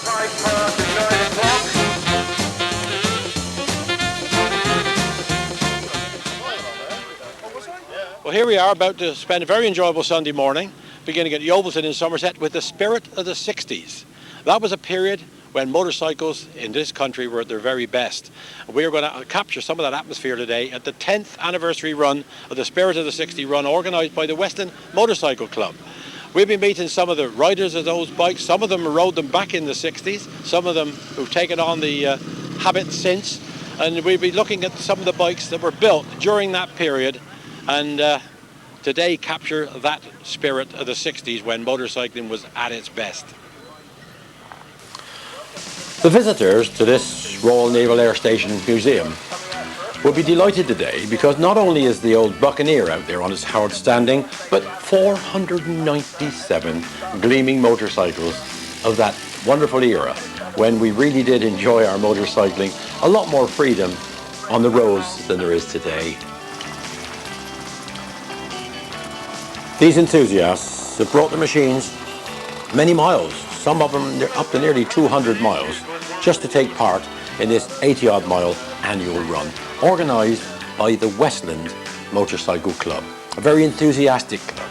Well, here we are about to spend a very enjoyable Sunday morning, beginning at Yeovilton in Somerset with the spirit of the 60s. That was a period when motorcycles in this country were at their very best. We are going to capture some of that atmosphere today at the 10th anniversary run of the Spirit of the 60 run, organised by the Western Motorcycle Club. We'll be meeting some of the riders of those bikes. Some of them rode them back in the 60s, some of them who've taken on the habit since, and we'll be looking at some of the bikes that were built during that period and today capture that spirit of the 60s when motorcycling was at its best. The visitors to this Royal Naval Air Station Museum will be delighted today because not only is the old Buccaneer out there on its hard standing, but 497 gleaming motorcycles of that wonderful era when we really did enjoy our motorcycling, a lot more freedom on the roads than there is today. These enthusiasts have brought the machines many miles, some of them up to nearly 200 miles, just to take part in this 80-odd mile annual run, organised by the Westland Motorcycle Club, a very enthusiastic club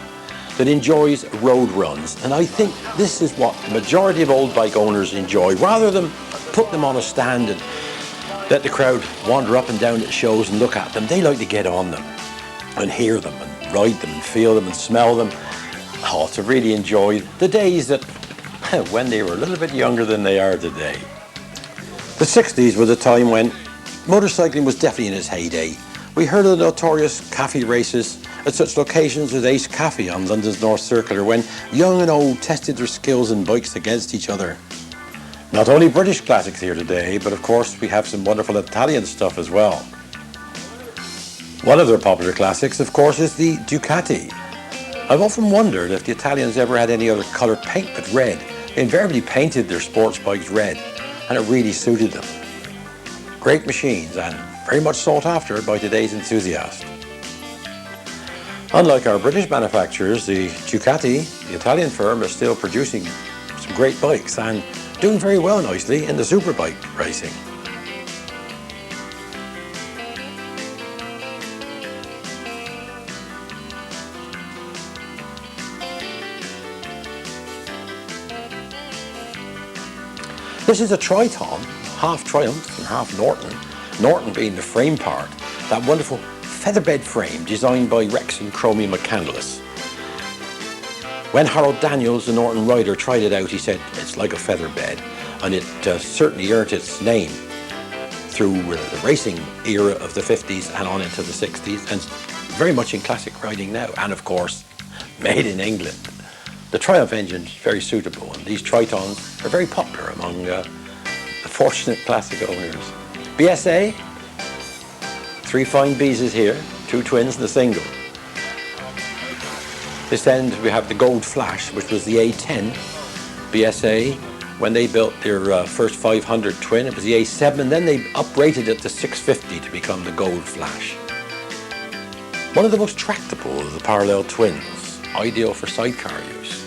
that enjoys road runs. And I think this is what the majority of old bike owners enjoy. Rather than put them on a stand and let the crowd wander up and down at shows and look at them, they like to get on them and hear them and ride them and feel them and smell them. Oh, to really enjoy the days that when they were a little bit younger than they are today. The 60s was a time when motorcycling was definitely in its heyday. We heard of the notorious cafe races at such locations as Ace Cafe on London's North Circular, when young and old tested their skills in bikes against each other. Not only British classics here today, but of course we have some wonderful Italian stuff as well. One of their popular classics, of course, is the Ducati. I've often wondered if the Italians ever had any other colour paint but red. They invariably painted their sports bikes red, and it really suited them. Great machines and very much sought after by today's enthusiasts. Unlike our British manufacturers, the Ducati, the Italian firm, is still producing some great bikes and doing very well nicely in the superbike racing. This is a Triton, half Triumph and half Norton. Norton being the frame part, that wonderful featherbed frame designed by Rex and Chromium McCandless. When Harold Daniels, the Norton rider, tried it out, he said it's like a featherbed, and it certainly earned its name through the racing era of the 50s and on into the 60s, and very much in classic riding now, and of course made in England. The Triumph engine is very suitable, and these Tritons are very popular among the fortunate classic owners. BSA, 3 fine Bs here, 2 twins and a single. This end we have the Gold Flash, which was the A10 BSA. When they built their first 500 twin, it was the A7, and then they uprated it to 650 to become the Gold Flash. One of the most tractable of the parallel twins, ideal for sidecar use.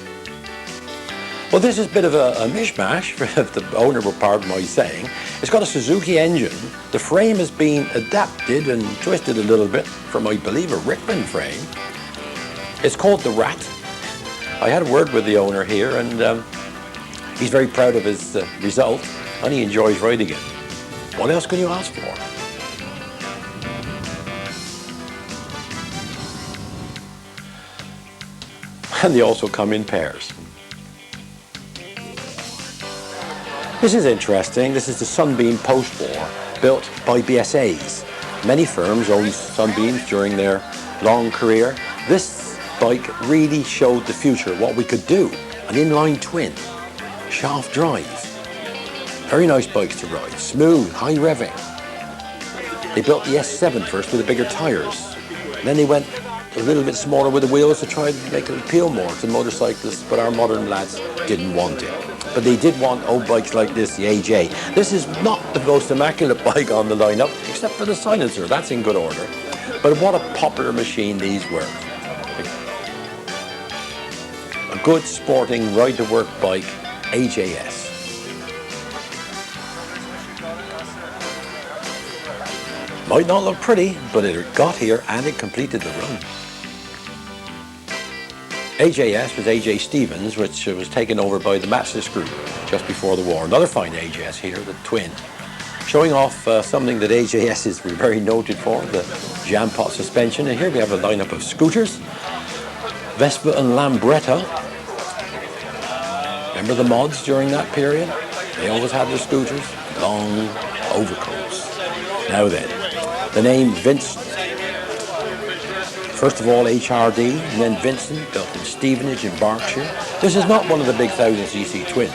Well, this is a bit of a mishmash, if the owner will pardon my saying. It's got a Suzuki engine. The frame has been adapted and twisted a little bit from, I believe, a Rickman frame. It's called the Rat. I had a word with the owner here, and he's very proud of his result, and he enjoys riding it. What else can you ask for? And they also come in pairs. This is interesting. This is the Sunbeam post-war, built by BSAs. Many firms owned Sunbeams during their long career. This bike really showed the future, what we could do. An inline twin, shaft drive. Very nice bikes to ride, smooth, high revving. They built the S7 first with the bigger tyres. Then they went a little bit smaller with the wheels to try to make it appeal more to motorcyclists, but our modern lads didn't want it. But they did want old bikes like this, the AJ. This is not the most immaculate bike on the lineup, except for the silencer. That's in good order. But what a popular machine these were. A good sporting ride-to-work bike, AJS. Might not look pretty, but it got here and it completed the run. AJS was AJ Stevens, which was taken over by the Matchless Group just before the war. Another fine AJS here, the Twin, showing off something that AJS is very noted for, the jam pot suspension. And here we have a lineup of scooters, Vespa and Lambretta. Remember the mods during that period? They always had their scooters, long overcoats. Now then, the name Vince. First of all, HRD, and then Vincent, built in Stevenage in Berkshire. This is not one of the big 1000cc twins.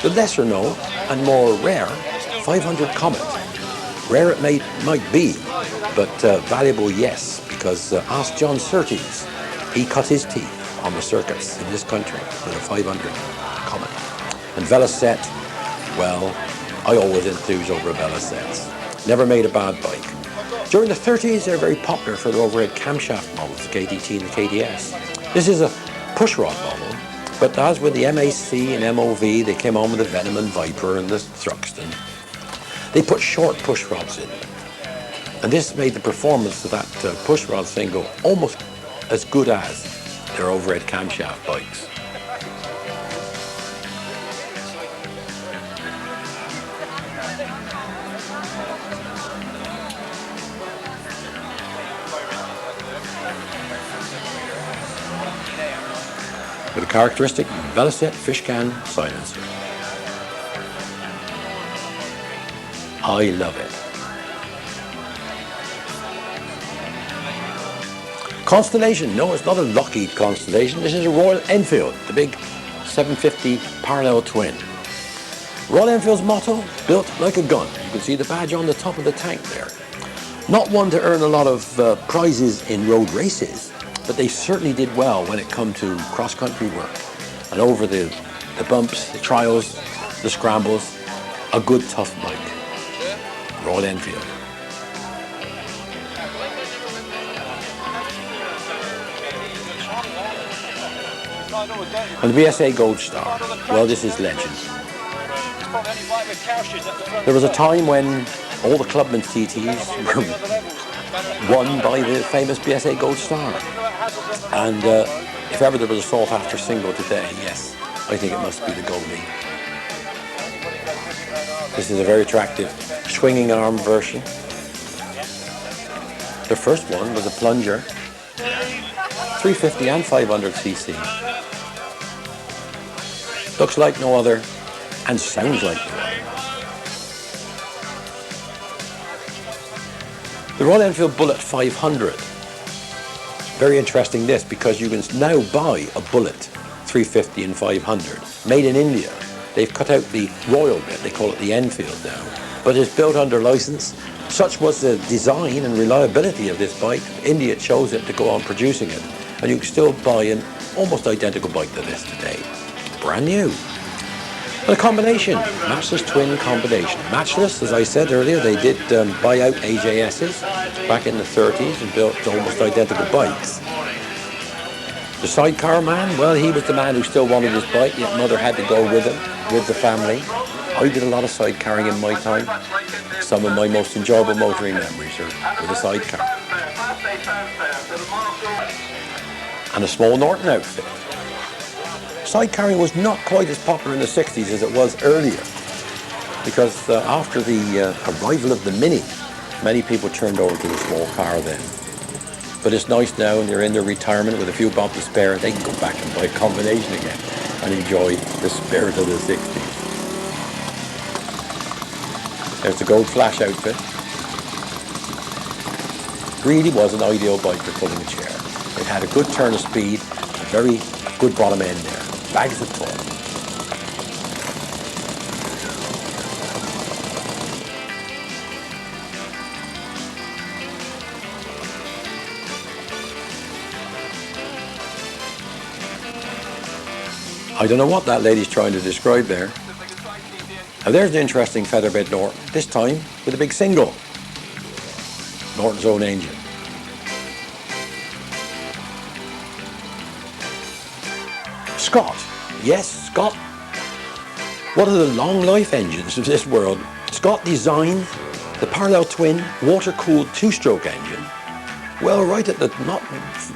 The lesser known and more rare 500 Comet. Rare it might be, but valuable, yes, because ask John Surtees. He cut his teeth on the circuits in this country with a 500 Comet. And Velocette, well, I always enthuse over Velocets. Never made a bad bike. During the 30s, they're very popular for their overhead camshaft models, the KDT and the KDS. This is a pushrod model, but as with the MAC and MOV, they came on with the Venom and Viper and the Thruxton. They put short pushrods in, and this made the performance of that pushrod thing go almost as good as their overhead camshaft bikes. With a characteristic Velocette fish can silencer. I love it. Constellation, no, it's not a Lockheed Constellation, this is a Royal Enfield, the big 750 parallel twin. Royal Enfield's motto, built like a gun. You can see the badge on the top of the tank there. Not one to earn a lot of prizes in road races, but they certainly did well when it come to cross-country work. And over the bumps, the trials, the scrambles, a good tough bike. Royal Enfield. And the BSA Gold Star, well, this is legend. There was a time when all the Clubman TTs were won by the famous BSA Gold Star. And if ever there was a sought after single today, yes, I think it must be the Goldie. This is a very attractive swinging arm version. The first one was a plunger, 350 and 500cc. Looks like no other and sounds like no other. The Royal Enfield Bullet 500. Very interesting this, because you can now buy a Bullet 350 and 500 made in India. They've cut out the Royal bit, they call it the Enfield now, but it's built under license. Such was the design and reliability of this bike, India chose it to go on producing it, and you can still buy an almost identical bike to this today. Brand new. And a combination, Matchless twin combination. Matchless, as I said earlier, they did buy out AJS's back in the 30s and built almost identical bikes. The sidecar man, well, he was the man who still wanted his bike, yet mother had to go with him, with the family. I did a lot of sidecarring in my time. Some of my most enjoyable motoring memories are with a sidecar. And a small Norton outfit. Sidecarring was not quite as popular in the 60s as it was earlier, because after the arrival of the Mini, many people turned over to the small car then. But it's nice now, and they're in their retirement with a few bob to spare, they can go back and buy a combination again and enjoy the spirit of the 60s. There's the Gold Flash outfit. Really was an ideal bike for pulling a chair. It had a good turn of speed, a very good bottom end there. Bags of torque. I don't know what that lady's trying to describe there. Now there's an interesting featherbed Norton, this time with a big single. Norton's own engine. Scott, yes, Scott. One of the long life engines of this world. Scott designed The parallel twin water-cooled two-stroke engine, well, right at the, not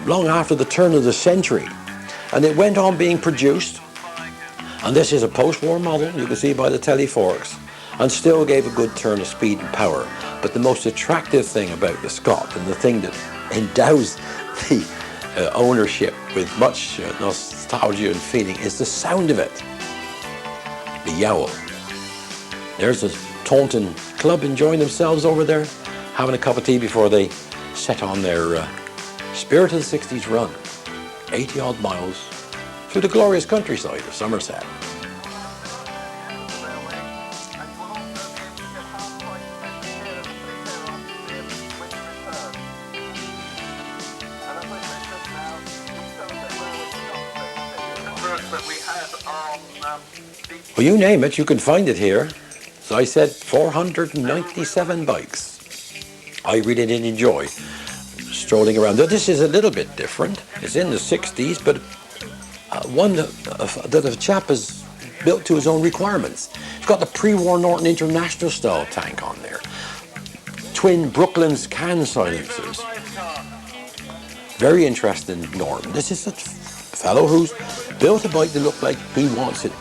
long after the turn of the century. And it went on being produced, and this is a post-war model, you can see by the teleforks, and still gave a good turn of speed and power. But the most attractive thing about the Scott, and the thing that endows the ownership with much nostalgia and feeling, is the sound of it. The yowl. There's a Taunton club enjoying themselves over there, having a cup of tea before they set on their Spirit of the 60s run. 80 odd miles through the glorious countryside of Somerset. Well, you name it, you can find it here. So I said 497 bikes. I really did enjoy strolling around. Now, this is a little bit different. It's in the 60s, but one that a chap has built to his own requirements. It's got the pre-war Norton International style tank on there. Twin Brooklands can silencers. Very interesting Norton. This is a fellow who's built a bike that looked like he wants it.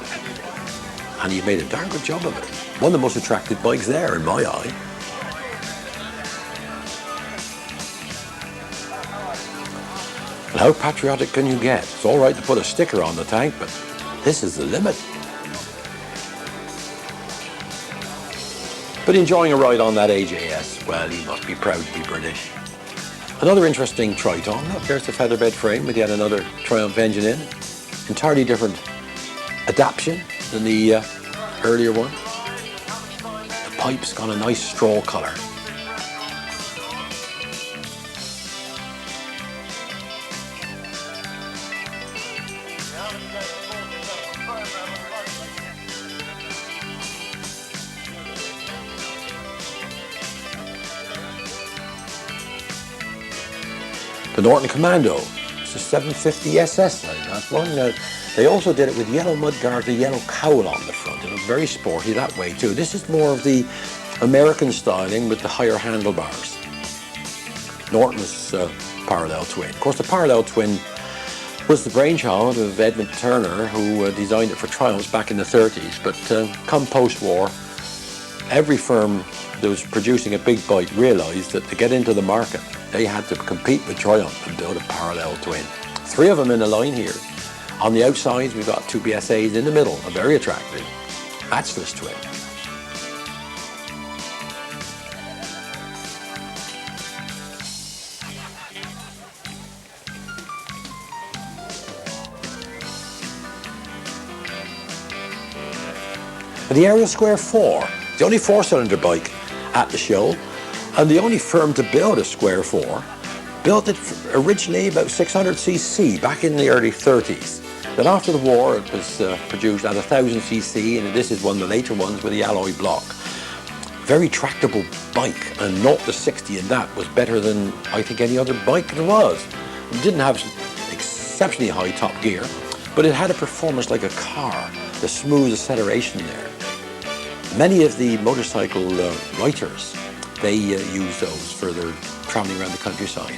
And he's made a darn good job of it. One of the most attractive bikes there in my eye. And how patriotic can you get? It's all right to put a sticker on the tank, but this is the limit. But enjoying a ride on that AJS, well, he must be proud to be British. Another interesting Triton. Look, there's the featherbed frame with yet another Triumph engine in. Entirely different adaptation than the earlier one. The pipe's got a nice straw colour. The Norton Commando, it's a 750 SS, that one. They also did it with yellow mudguard, the yellow cowl on the front. It was very sporty that way too. This is more of the American styling with the higher handlebars. Norton's parallel twin. Of course, the parallel twin was the brainchild of Edmund Turner, who designed it for Triumphs back in the 30s. But come post-war, every firm that was producing a big bike realised that to get into the market, they had to compete with Triumph and build a parallel twin. 3 of them in a line here. On the outsides, we've got 2 BSAs in the middle, a very attractive matchless twin. The Area Square 4, the only 4-cylinder bike at the show, and the only firm to build a Square 4, built it originally about 600cc back in the early 30s. Then after the war, it was produced at 1000cc, and this is one of the later ones with the alloy block. Very tractable bike, and 0 to 60 in that was better than I think any other bike there was. It didn't have exceptionally high top gear, but it had a performance like a car, the smooth acceleration there. Many of the motorcycle writers, they use those for their traveling around the countryside.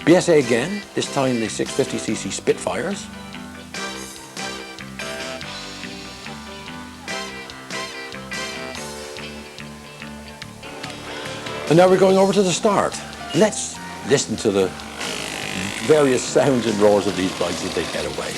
BSA again, this time the 650cc Spitfires. And now we're going over to the start. Let's listen to the various sounds and roars of these bikes as they get away.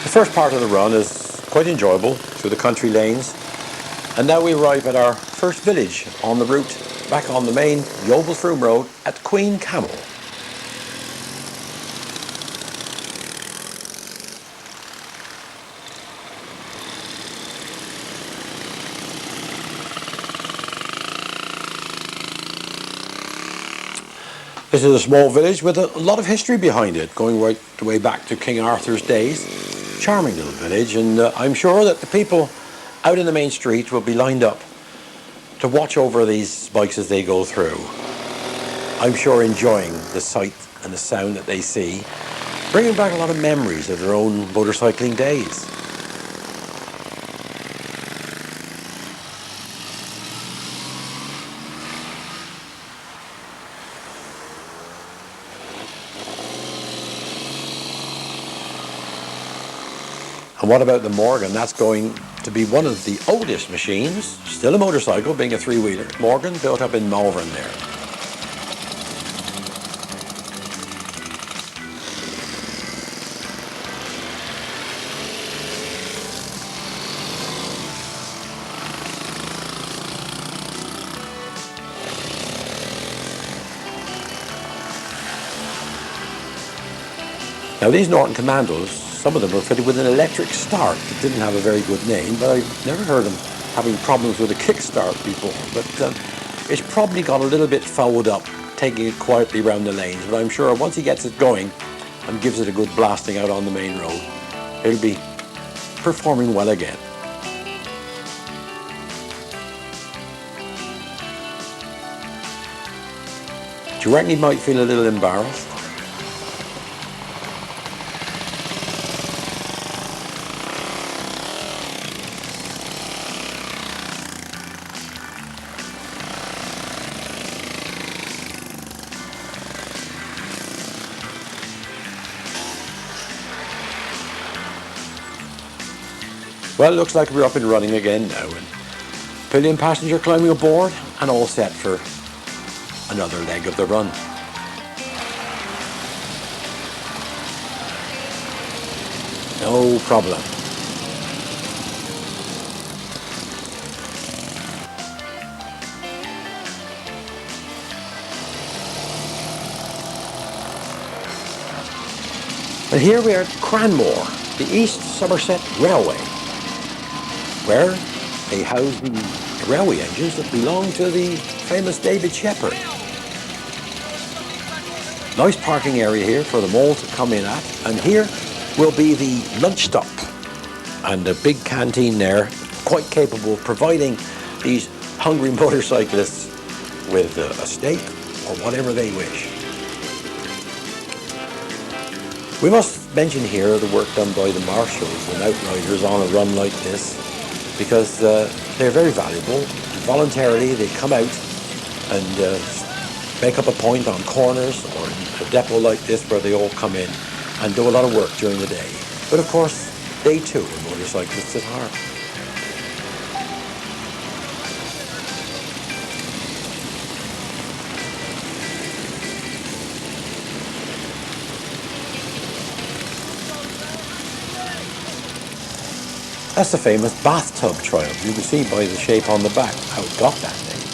The first part of the run is quite enjoyable through the country lanes, and now we arrive at our first village on the route back on the main Yeovilton road at Queen Camel. This is a small village with a lot of history behind it, going right the way back to King Arthur's days. Charming little village, and I'm sure that the people out in the main street will be lined up to watch over these bikes as they go through. I'm sure enjoying the sight and the sound that they see, bringing back a lot of memories of their own motorcycling days. And what about the Morgan? That's going to be one of the oldest machines, still a motorcycle, being a three-wheeler. Morgan, built up in Malvern there. Now these Norton Commandos, some of them were fitted with an electric start that didn't have a very good name, but I've never heard them having problems with a kickstart before. But it's probably got a little bit fouled up, taking it quietly around the lanes. But I'm sure once he gets it going and gives it a good blasting out on the main road, it'll be performing well again. Do you reckon he might feel a little embarrassed? Well, it looks like we're up and running again now, and pillion passenger climbing aboard and all set for another leg of the run. No problem. And here we are at Cranmore, the East Somerset Railway, where they house the railway engines that belong to the famous David Shepherd. Nice parking area here for them all to come in at, and here will be the lunch stop and a big canteen there, quite capable of providing these hungry motorcyclists with a steak or whatever they wish. We must mention here the work done by the marshals and outriders on a run like this, because they're very valuable. Voluntarily they come out and make up a point on corners or in a depot like this where they all come in and do a lot of work during the day. But of course, they too are motorcyclists at heart. That's the famous bathtub Triumph. You can see by the shape on the back how it got that name.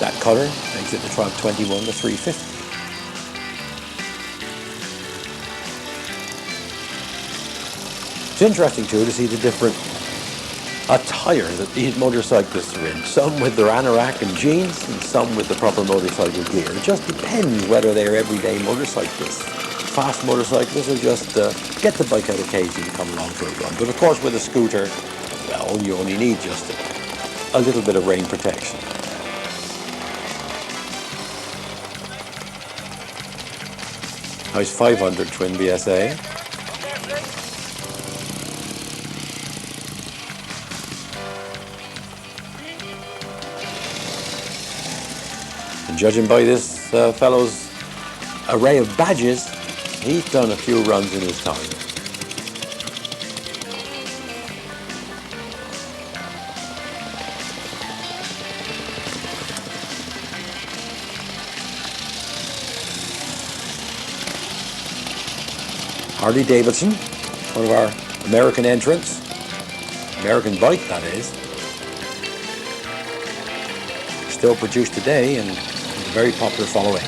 That colour makes it the Triumph 21 to 350. It's interesting too to see the different attire that these motorcyclists are in. Some with their anorak and jeans, and some with the proper motorcycle gear. It just depends whether they're everyday motorcyclists, fast motorcyclists, or just get the bike out occasionally and come along for a run. But of course with a scooter, well, you only need just a little bit of rain protection. Nice 500 twin BSA. And judging by this fellow's array of badges, he's done a few runs in his time. Harley Davidson, One of our American entrants. American bike, that is. Still produced today and with a very popular following.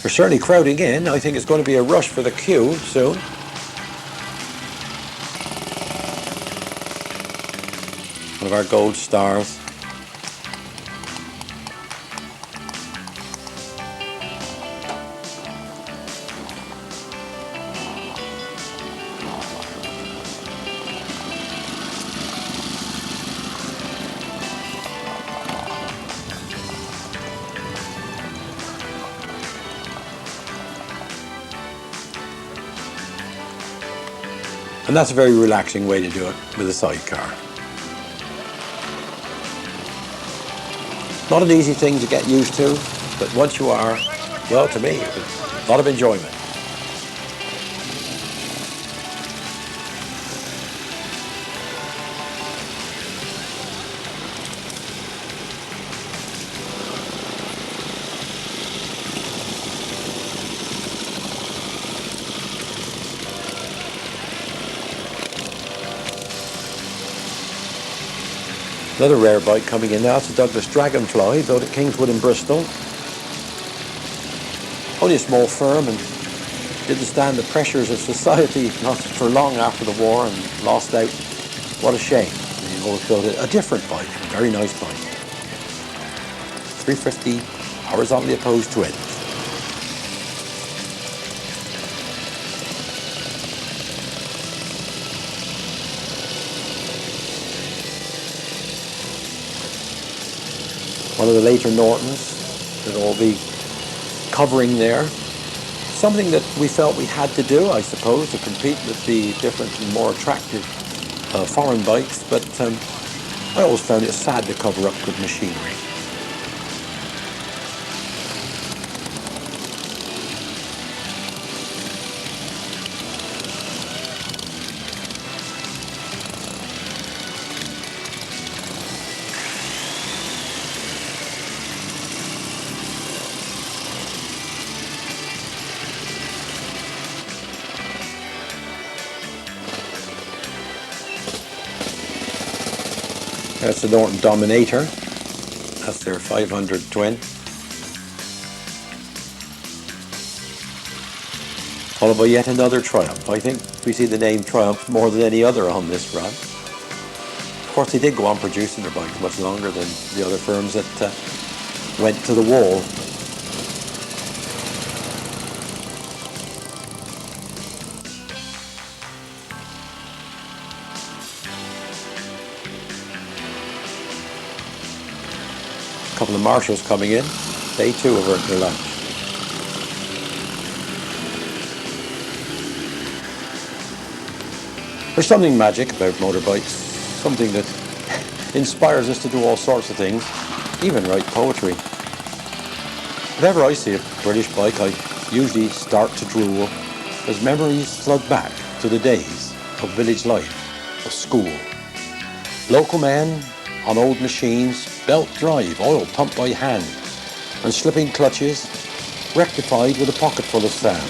We're certainly crowding in. I think it's going to be a rush for the queue soon. One of our gold stars. And that's a very relaxing way to do it with a sidecar. Not an easy thing to get used to, but once you are, well, to me, it was a lot of enjoyment. Another rare bike coming in now, it's a Douglas Dragonfly, built at Kingswood in Bristol. Only a small firm and didn't stand the pressures of society not for long after the war and lost out. What a shame. He always built a different bike, a very nice bike. 350 horizontally opposed twins. One of the later Nortons that will be covering there. Something that we felt we had to do, I suppose, to compete with the different and more attractive foreign bikes, but I always found it sad to cover up good machinery. That's the Norton Dominator. That's their 500 twin. Followed by yet another Triumph. I think we see the name Triumph more than any other on this run. Of course, they did go on producing their bikes much longer than the other firms that went to the wall. A couple of marshals coming in. They too have earned their lunch. There's something magic about motorbikes, something that inspires us to do all sorts of things, even write poetry. Whenever I see a British bike, I usually start to drool as memories flood back to the days of village life, of school. Local men on old machines, belt drive, oil pumped by hand, and slipping clutches, rectified with a pocket full of sand.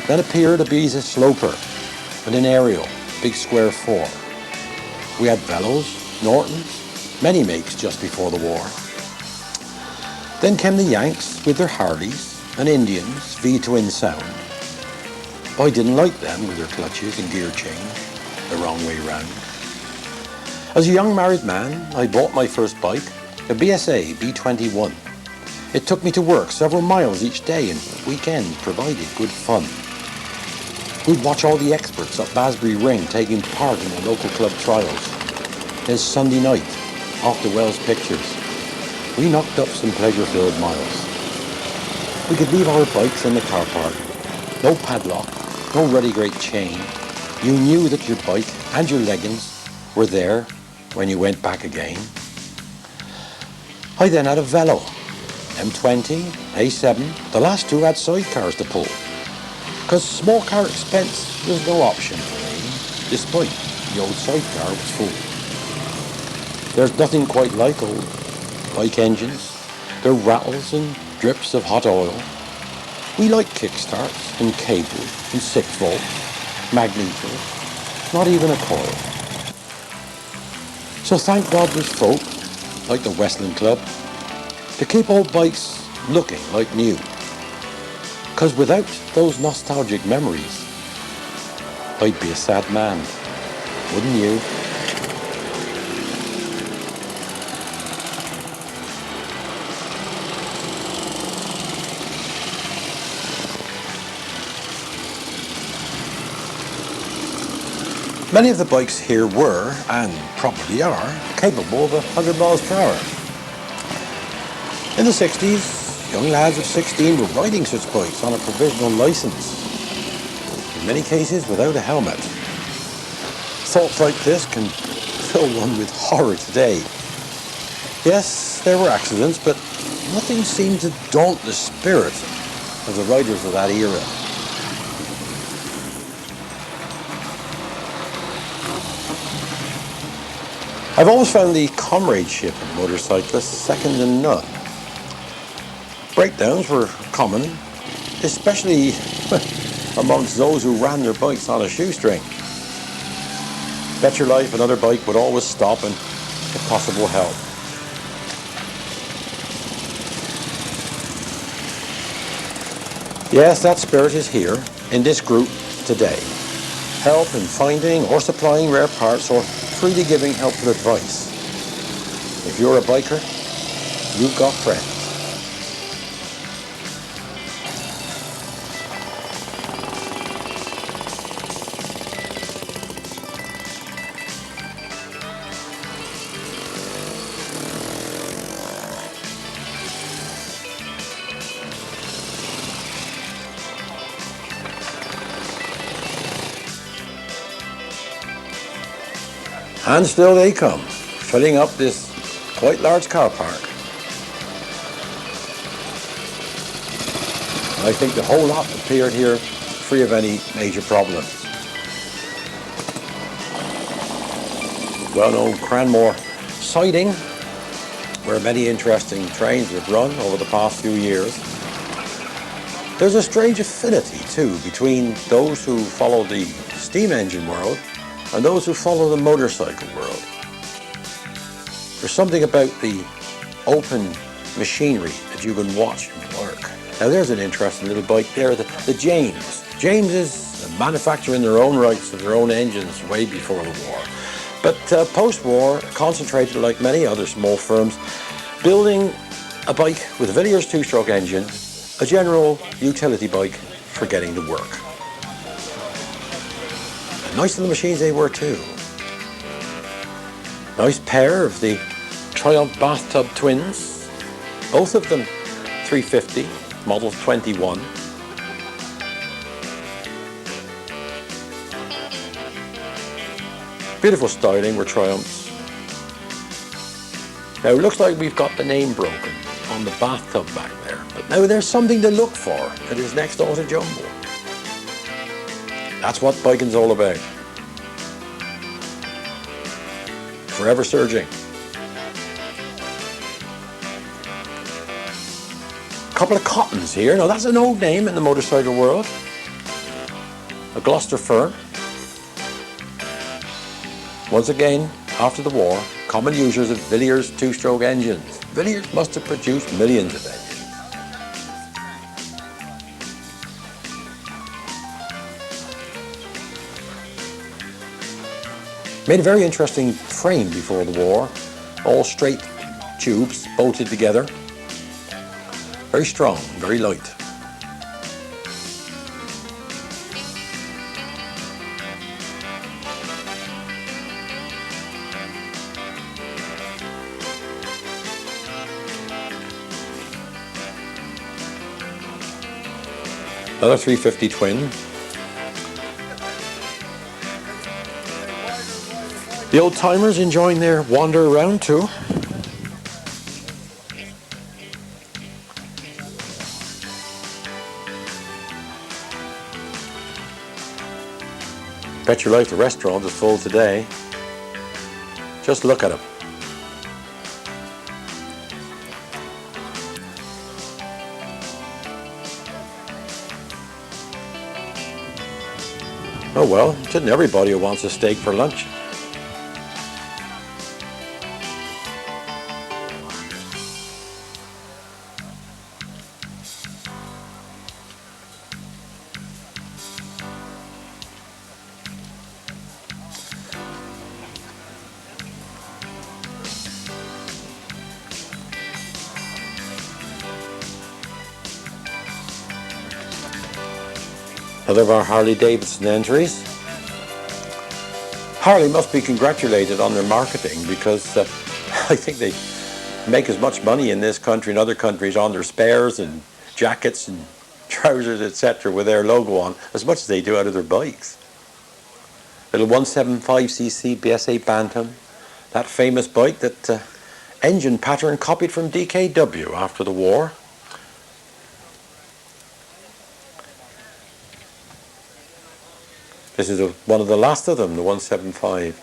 Then appeared a Biza sloper and an aerial, big square 4. We had Velos, Nortons, many makes just before the war. Then came the Yanks with their Harleys and Indians, V-twin sound. I didn't like them with their clutches and gear change, the wrong way round. As a young married man, I bought my first bike, a BSA B21. It took me to work several miles each day and weekend provided good fun. We'd watch all the experts up Basbury Ring taking part in the local club trials. There's Sunday night, off the Wells Pictures. We knocked up some pleasure-filled miles. We could leave our bikes in the car park. No padlock, no ruddy great chain. You knew that your bike and your leggings were there when you went back again. I then had a Velo, M20, A7. The last two had sidecars to pull, because small car expense was no option for me, despite the old sidecar was full. There's nothing quite like old bike engines. There rattles and drips of hot oil. We like kickstarts and cables and 6-volt, magnetos, not even a coil. So thank God there's folk, like the Westland Club, to keep old bikes looking like new. Because without those nostalgic memories, I'd be a sad man, wouldn't you? Many of the bikes here were, and probably are, capable of 100 miles per hour. In the 60s, young lads of 16 were riding such bikes on a provisional licence, in many cases without a helmet. Thoughts like this can fill one with horror today. Yes, there were accidents, but nothing seemed to daunt the spirit of the riders of that era. I've always found the comradeship of motorcyclists second to none. Breakdowns were common, especially amongst those who ran their bikes on a shoestring. Bet your life another bike would always stop and if possible help. Yes, that spirit is here in this group today. Help in finding or supplying rare parts or freely giving helpful advice. If you're a biker, you've got friends. And still they come, filling up this quite large car park. I think the whole lot appeared here free of any major problems. Well-known Cranmore siding, where many interesting trains have run over the past few years. There's a strange affinity, too, between those who follow the steam engine world and those who follow the motorcycle world. There's something about the open machinery that you can watch and work. Now there's an interesting little bike there, the James. James is a manufacturer in their own rights of their own engines way before the war. But post-war, concentrated like many other small firms, building a bike with a Villiers two-stroke engine, a general utility bike for getting to work. Nice little machines they were too. Nice pair of the Triumph bathtub twins, both of them 350, model 21. Beautiful styling were Triumphs. Now it looks like we've got the name broken on the bathtub back there, but now there's something to look for that is next door to Jumbo. That's what biking's all about. Forever surging. A couple of Cottons here. Now that's an old name in the motorcycle world. A Gloucester firm. Once again, after the war, common users of Villiers two-stroke engines. Villiers must have produced millions of engines. Made a very interesting frame before the war, all straight tubes bolted together. Very strong, very light. Another 350 twin. The old timers enjoying their wander around too. Bet your life the restaurant is full today. Just look at them. Oh well, it isn't everybody who wants a steak for lunch. Another of our Harley Davidson entries. Harley must be congratulated on their marketing because I think they make as much money in this country and other countries on their spares and jackets and trousers, etc., with their logo on, as much as they do out of their bikes. Little 175cc BS8 Bantam, that famous bike that engine pattern copied from DKW after the war. This is one of the last of them, the 175.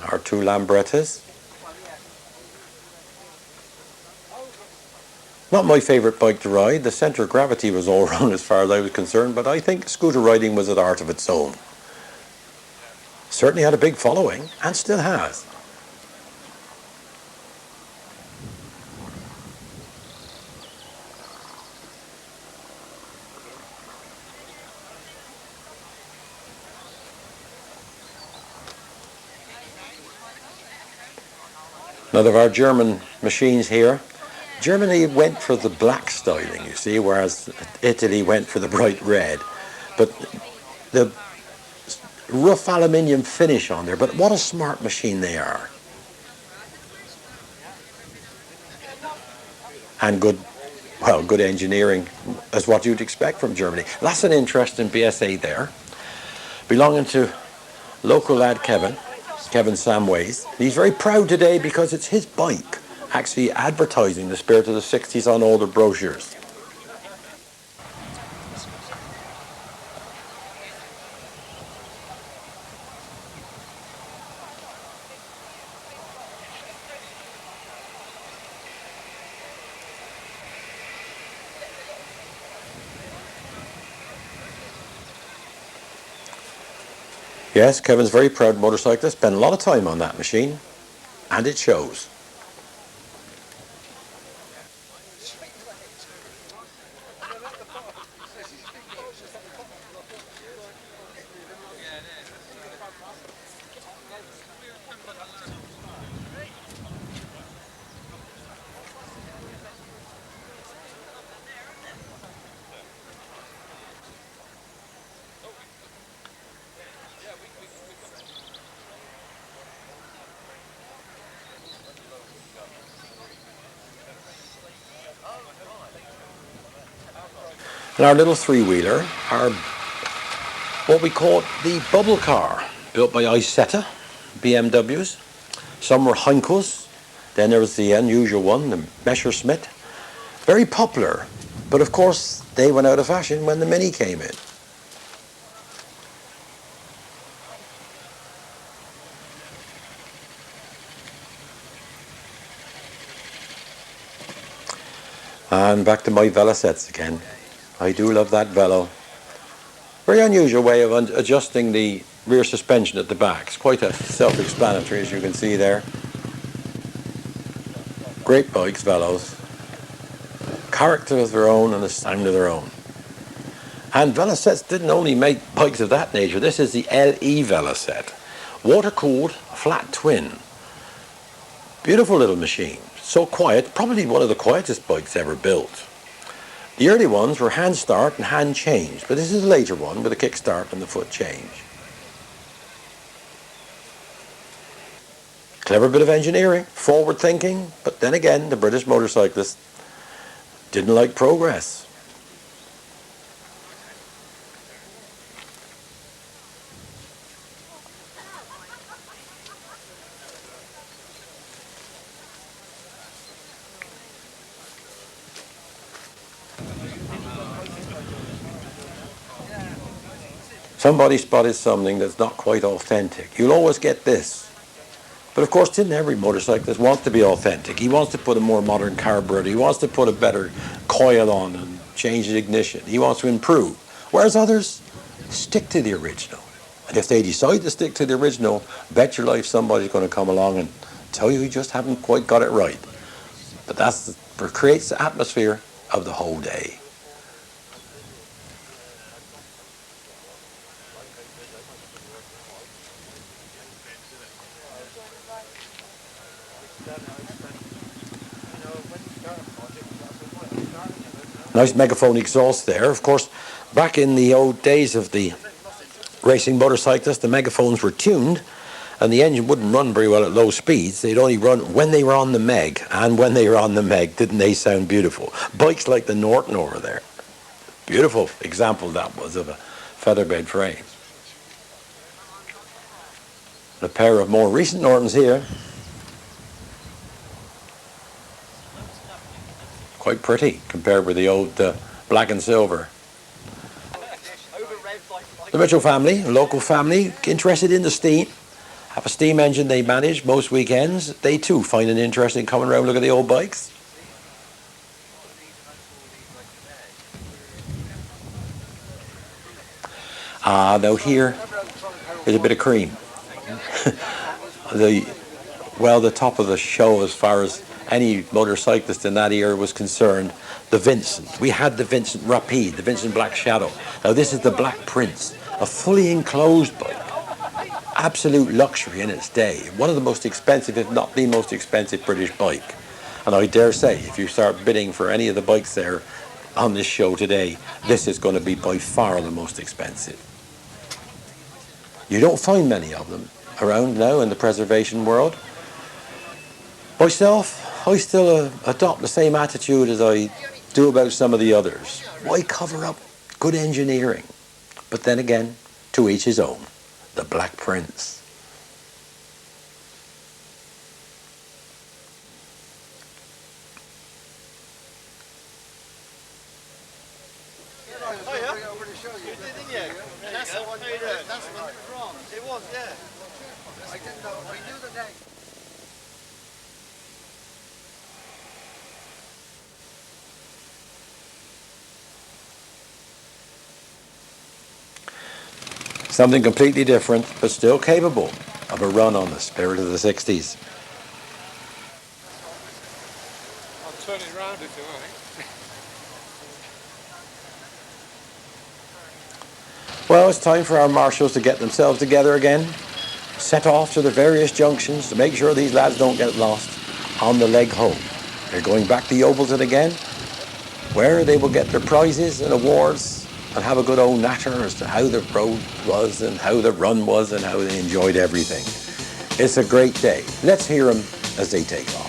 Our two Lambrettas. Not my favourite bike to ride. The centre of gravity was all wrong as far as I was concerned, but I think scooter riding was an art of its own. Certainly had a big following, and still has. Another of our German machines here. Germany went for the black styling, you see, whereas Italy went for the bright red. But the rough aluminium finish on there, but what a smart machine they are. And good engineering is what you'd expect from Germany. That's an interesting BSA there, belonging to local lad Kevin Samways. He's very proud today because it's his bike actually advertising the spirit of the 60s on all the brochures. Yes, Kevin's a very proud motorcyclist, spent a lot of time on that machine, and it shows. And our little three-wheeler, our what we call the bubble car, built by Isetta, BMWs. Some were Heinkels, then there was the unusual one, the Messerschmitt. Very popular, but of course they went out of fashion when the Mini came in. And back to my Velocets again. I do love that Velo. Very unusual way of adjusting the rear suspension at the back. It's quite a self-explanatory, as you can see there. Great bikes, Velos. Character of their own and a sound of their own. And Velocets didn't only make bikes of that nature. This is the LE Velocet. Water-cooled, flat twin. Beautiful little machine. So quiet, probably one of the quietest bikes ever built. The early ones were hand start and hand change, but this is a later one with a kick start and the foot change. Clever bit of engineering, forward thinking, but then again, the British motorcyclists didn't like progress. Somebody spotted something that's not quite authentic. You'll always get this. But of course, didn't every motorcyclist want to be authentic? He wants to put a more modern carburetor. He wants to put a better coil on and change the ignition. He wants to improve. Whereas others stick to the original. And if they decide to stick to the original, bet your life somebody's going to come along and tell you just haven't quite got it right. But that's what creates the atmosphere of the whole day. Nice megaphone exhaust there. Of course, back in the old days of the racing motorcyclists, the megaphones were tuned and the engine wouldn't run very well at low speeds. They'd only run when they were on the meg. And when they were on the meg, didn't they sound beautiful? Bikes like the Norton over there. Beautiful example that was of a featherbed frame. And a pair of more recent Nortons here. Quite pretty compared with the old black and silver. The Mitchell family, a local family, interested in the steam, have a steam engine they manage most weekends. They too find it interesting coming around, look at the old bikes. Now here is a bit of cream. The top of the show as far as any motorcyclist in that era was concerned, the Vincent. We had the Vincent Rapide, the Vincent Black Shadow. Now this is the Black Prince, a fully enclosed bike. Absolute luxury in its day. One of the most expensive, if not the most expensive British bike. And I dare say, if you start bidding for any of the bikes there on this show today, this is going to be by far the most expensive. You don't find many of them around now in the preservation world. Myself, I still adopt the same attitude as I do about some of the others. Why cover up good engineering? But then again, to each his own. The Black Prince. Something completely different, but still capable of a run on the spirit of the 60s. I'll turn it round if you like. Well, it's time for our marshals to get themselves together again, set off to the various junctions to make sure these lads don't get lost on the leg home. They're going back to Yeovilton again, where they will get their prizes and awards and have a good old natter as to how the road was and how the run was and how they enjoyed everything. It's a great day. Let's hear them as they take off.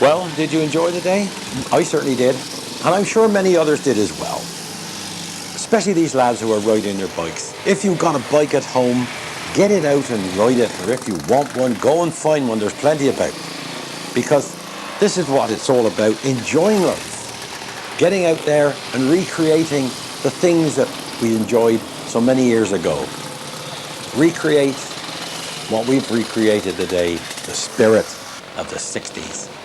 Well, did you enjoy the day? I certainly did, and I'm sure many others did as well. Especially these lads who are riding their bikes. If you've got a bike at home, get it out and ride it, or if you want one, go and find one. There's plenty about. Because this is what it's all about, enjoying life. Getting out there and recreating the things that we enjoyed so many years ago. Recreate what we've recreated today, the spirit of the 60s.